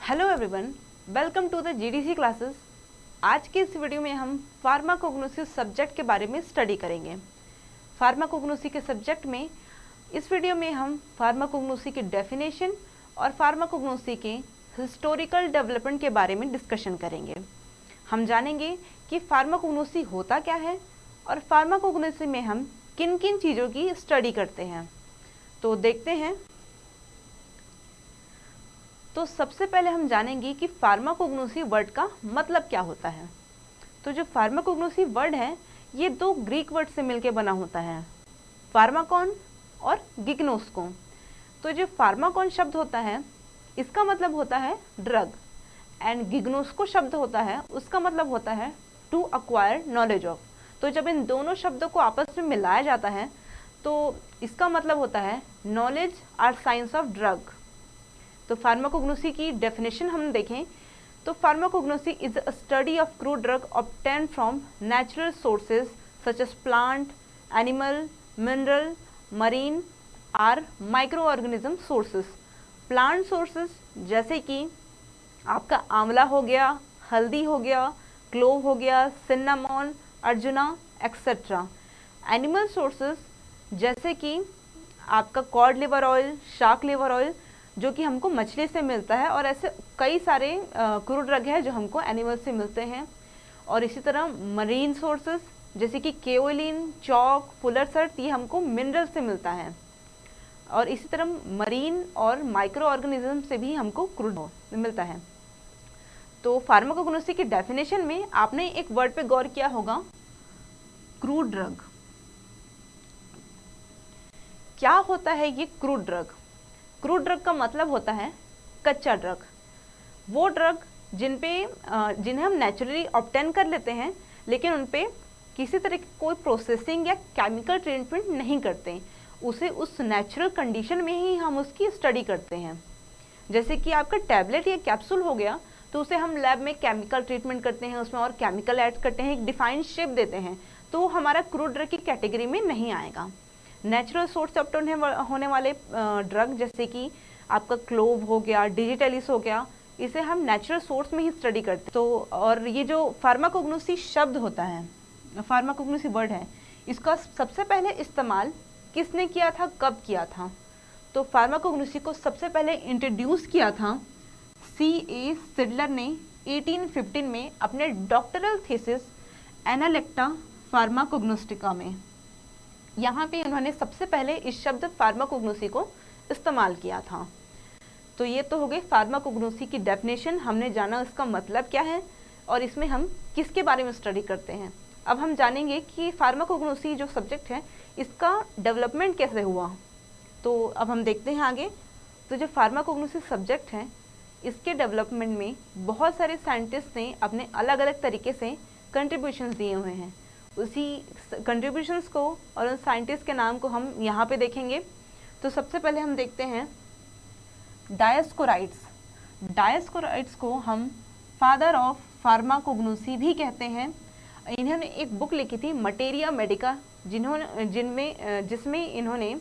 Hello everyone, welcome to the GDC classes. आज के इस वीडियो में हम फार्माकोग्नोसी सब्जेक्ट के बारे में स्टडी करेंगे। फार्माकोग्नोसी के सब्जेक्ट में इस वीडियो में हम फार्माकोग्नोसी की डेफिनेशन और फार्माकोग्नोसी के हिस्टोरिकल डेवलपमेंट के बारे में डिस्कशन करेंगे। हम जानेंगे कि फार्माकोग्नोसी होता क्या है और फार्माकोग्नोसी में हम किन किन चीज़ों की स्टडी करते हैं। तो देखते हैं। तो सबसे पहले हम जानेंगे कि फार्माकोग्नोसी वर्ड का मतलब क्या होता है। तो जो फार्माकोग्नोसी वर्ड है ये दो ग्रीक वर्ड से मिलकर बना होता है, फार्माकॉन और गिग्नोस्को। तो जो फार्माकॉन शब्द होता है इसका मतलब होता है ड्रग, एंड गिग्नोस्को शब्द होता है उसका मतलब होता है टू अक्वायर नॉलेज ऑफ। तो जब इन दोनों शब्दों को आपस में मिलाया जाता है तो इसका मतलब होता है knowledge or science of drug. तो फार्माकोग्नोसी की डेफिनेशन हम देखें तो pharmacognosy is a study of crude drug obtain from natural sources such as plant, animal, mineral, marine or microorganism sources. Plant sources जैसे कि आपका आंवला हो गया, हल्दी हो गया, क्लोव हो गया, सिन्नामॉन, अर्जुना एक्सेट्रा। एनिमल सोर्सेज जैसे कि आपका cod liver oil, shark liver oil जो कि हमको मछली से मिलता है, और ऐसे कई सारे क्रूड ड्रग है जो हमको एनिमल से मिलते हैं। और इसी तरह मरीन सोर्सेस जैसे कि केओलिन, चौक, फुलर सर्ट, ये हमको मिनरल से मिलता है। और इसी तरह मरीन और माइक्रो ऑर्गेनिज्म से भी हमको क्रूड मिलता है। तो फार्माकोग्नोसी की डेफिनेशन में आपने एक वर्ड पे गौर किया होगा, क्रूड ड्रग। क्या होता है ये क्रूड ड्रग? क्रूड ड्रग का मतलब होता है कच्चा ड्रग। वो ड्रग जिन्हें हम नेचुरली ऑब्टेन कर लेते हैं लेकिन उन पे किसी तरह की कोई प्रोसेसिंग या केमिकल ट्रीटमेंट नहीं करते, उसे उस नेचुरल कंडीशन में ही हम उसकी स्टडी करते हैं। जैसे कि आपका टैबलेट या कैप्सूल हो गया तो उसे हम लैब में केमिकल ट्रीटमेंट करते हैं, उसमें और केमिकल ऐड करते हैं, एक डिफाइंड शेप देते हैं, तो हमारा क्रूड ड्रग की कैटेगरी में नहीं आएगा। नेचुरल सोर्स से ऑब्टेन होने वाले ड्रग जैसे कि आपका क्लोव हो गया, डिजिटलिस हो गया, इसे हम नेचुरल सोर्स में ही स्टडी करते हैं। तो और ये जो फार्माकोग्नोसी शब्द होता है, फार्माकोग्नोसी वर्ड है, इसका सबसे पहले इस्तेमाल किसने किया था, कब किया था? तो फार्माकोग्नोसी को सबसे पहले इंट्रोड्यूस किया था C.A. सिडलर ने 1815 में अपने डॉक्टरल थीसिस एनालेक्टा फार्माकोग्नोस्टिका में। यहाँ पे उन्होंने सबसे पहले इस शब्द फार्माकोग्नोसी को इस्तेमाल किया था। तो ये तो हो गई फार्माकोग्नोसी की डेफिनेशन, हमने जाना इसका मतलब क्या है और इसमें हम किसके बारे में स्टडी करते हैं। अब हम जानेंगे कि फार्माकोग्नोसी जो सब्जेक्ट है इसका डेवलपमेंट कैसे हुआ। तो अब हम देखते हैं आगे। तो जो फार्माकोग्नोसी सब्जेक्ट है इसके डेवलपमेंट में बहुत सारे साइंटिस्ट ने अपने अलग अलग तरीके से कंट्रीब्यूशंस दिए हुए हैं। उसी कंट्रीब्यूशंस को और उन साइंटिस्ट के नाम को हम यहाँ पे देखेंगे। तो सबसे पहले हम देखते हैं डायस्कोराइड्स। डायस्कोराइड्स को हम फादर ऑफ फार्माकोग्नोसी भी कहते हैं। इन्होंने एक बुक लिखी थी मटेरिया मेडिका, जिसमें इन्होंने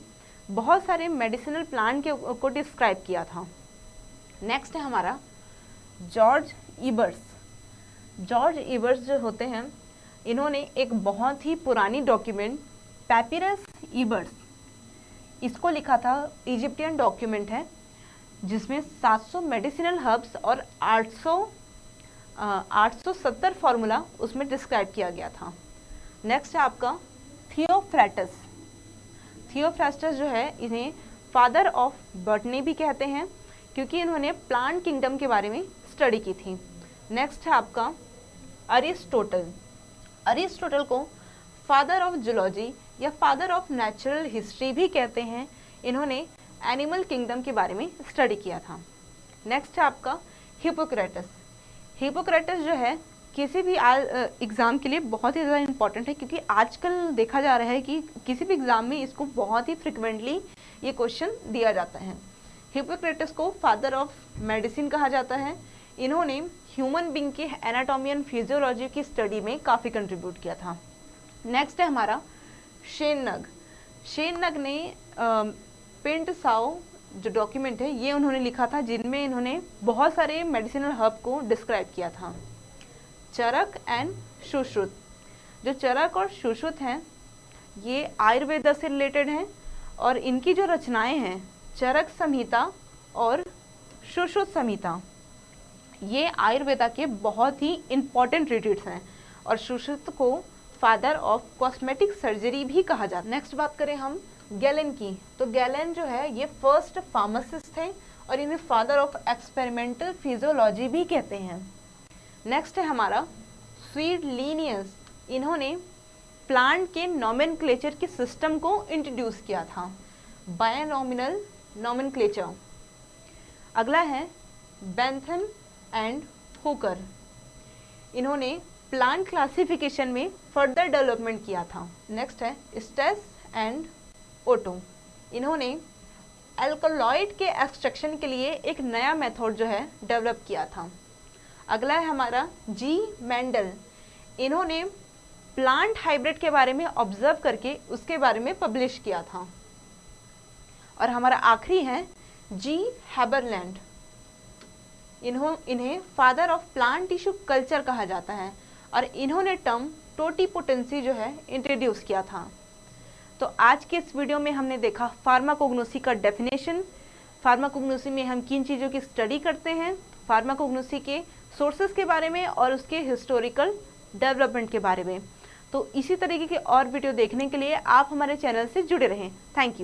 बहुत सारे मेडिसिनल प्लांट को डिस्क्राइब किया था। नेक्स्ट है हमारा जॉर्ज इबर्स। जॉर्ज इबर्स जो होते हैं इन्होंने एक बहुत ही पुरानी डॉक्यूमेंट पैपिरस इबर्स, इसको लिखा था। इजिप्टियन डॉक्यूमेंट है जिसमें 700 मेडिसिनल हर्ब्स और 870 फार्मूला उसमें डिस्क्राइब किया गया था। नेक्स्ट है आपका थियोफ्रैटस। थियोफ्रैटस जो है इन्हें फादर ऑफ बॉटनी भी कहते हैं क्योंकि इन्होंने प्लांट किंगडम के बारे में स्टडी की थी। नेक्स्ट है आपका अरिस्टोटल। अरिस्टोटल को फादर ऑफ जूलॉजी या फादर ऑफ नेचुरल हिस्ट्री भी कहते हैं। इन्होंने एनिमल किंगडम के बारे में स्टडी किया था। नेक्स्ट है आपका हिपोक्रेटस। हिपोक्रेटस जो है किसी भी एग्ज़ाम के लिए बहुत ही ज़्यादा इम्पॉर्टेंट है क्योंकि आजकल देखा जा रहा है कि किसी भी एग्ज़ाम में इसको बहुत ही फ्रिक्वेंटली ये क्वेश्चन दिया जाता है। हिपोक्रेटस को फादर ऑफ मेडिसिन कहा जाता है। इन्होंने ह्यूमन बींग के एनाटॉमी एंड फिजियोलॉजी की स्टडी में काफ़ी कंट्रीब्यूट किया था। नेक्स्ट है हमारा शेन नग। शेन नग ने पिंट साओ जो डॉक्यूमेंट है ये उन्होंने लिखा था, जिनमें इन्होंने बहुत सारे मेडिसिनल हर्ब को डिस्क्राइब किया था। चरक एंड सुश्रुत। जो चरक और सुश्रुत हैं ये आयुर्वेद से रिलेटेड हैं और इनकी जो रचनाएं हैं चरक संहिता और सुश्रुत संहिता ये आयुर्वेदा के बहुत ही इम्पॉर्टेंट ट्रीटिट्स हैं और सुश्रुत को फादर ऑफ कॉस्मेटिक सर्जरी भी कहा जाता है। नेक्स्ट बात करें हम गैलेन की, तो गैलेन जो है ये फर्स्ट फार्मासिस्ट थे और इन्हें फादर ऑफ एक्सपेरिमेंटल फिजियोलॉजी भी कहते हैं। नेक्स्ट है हमारा स्वीडलिनियस। इन्होंने प्लांट के नोमेनक्लेचर के सिस्टम को इंट्रोड्यूस किया था, बायनोमिनल नोमेनक्लेचर। अगला है बेंथन एंड हुकर। इन्होंने प्लांट क्लासिफिकेशन में फर्दर डेवलपमेंट किया था। नेक्स्ट है स्टेस एंड ओटो। इन्होंने एल्कलॉइड के एक्सट्रैक्शन के लिए एक नया मेथड जो है डेवलप किया था। अगला है हमारा जी मेंडल। इन्होंने प्लांट हाइब्रिड के बारे में ऑब्जर्व करके उसके बारे में पब्लिश किया था। और हमारा आखिरी है जी हैबरलैंड। इन्हें father of plant tissue culture कहा जाता है और इन्होंने टर्म टोटिपोटेंसी जो है इंट्रोड्यूस किया था। तो आज के इस वीडियो में हमने देखा फार्माकोग्नोसी का डेफिनेशन, फार्माकोग्नोसी में हम किन चीज़ों की स्टडी करते हैं, फार्माकोग्नोसी के सोर्सेज के बारे में और उसके हिस्टोरिकल डेवलपमेंट के बारे में। तो इसी तरीके के और वीडियो देखने के लिए आप हमारे चैनल से जुड़े रहें। Thank you.